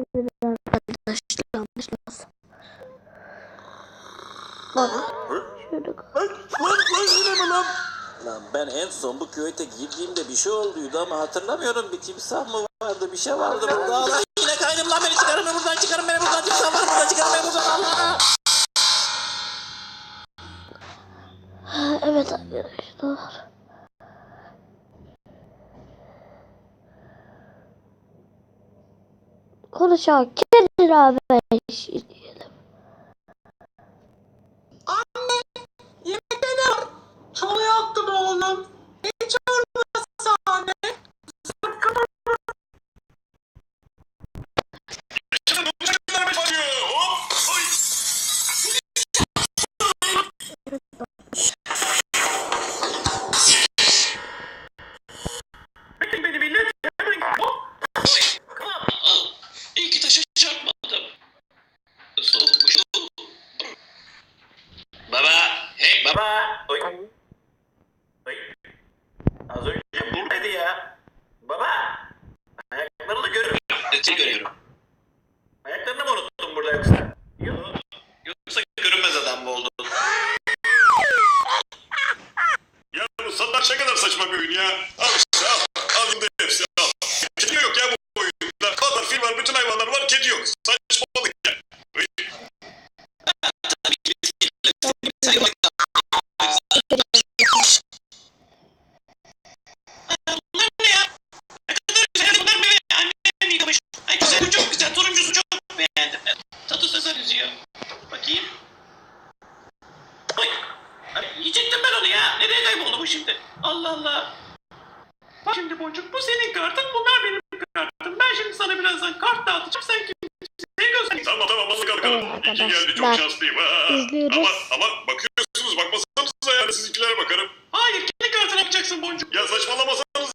Arkadaşlar. Bak. Şöyle. Lan yine mi lan? Lan ben en son bu küvete girdiğimde bir şey olduydu ama hatırlamıyorum. Bir timsah mı vardı, bir şey vardı burada. Allah, yine kaydım lan, beni çıkarın buradan, çıkarın beni buradan. Timsah var burada, çıkarın beni buradan. Allah. Evet arkadaşlar. Konuşalım. Gelin abi. İzleyelim. Anne, yemekte var. Çalı yaktım oğlum. Ne çorbası anne? Bakın beni millet. İyi ki taşı çarpmadım. Soğukmuş. Baba, hey baba. Oy. Oy. Az önce buradaydı ya. Baba. Ayaklarını görüyorum. Seni görüyorum. Ayaklarını mı unuttun burada yoksa? Yok. Yoksa görünmez adam mı oldun? Ya bu satranç ne kadar saçma bir oyun ya. Al işte al. Al şimdi hepsi al. Kedi yok ya bu oyunda. Kadar fil var, bütün hayvanlar var, kedi yok. Saçmalık ya. Bunlar ne ya? Ne kadar güzel. Bunlar böyle annem yıkamış. Ay güzel, bu çok güzel. Turuncusu çok beğendim. Tadı sese benziyor. Bakayım. Ay. Ay, yiyecektim ben onu ya. Nereye kayboldu bu şimdi? Allah Allah. Bak şimdi Boncuk, bu senin kartın, bunlar benim kartım. Ben şimdi sana birazdan kart dağıtacağım. Sen kimseyi göster. Tamam hadi kalkalım. Evet, İyi ki geldi, çok arkadaşlar, şanslıyım. Ha. izliyoruz. Ama bakıyorsunuz, bakmasanıza yani, sizinkilere bakarım. Hayır, kendi kartına bakacaksın Boncuk. Ya saçmalamasanız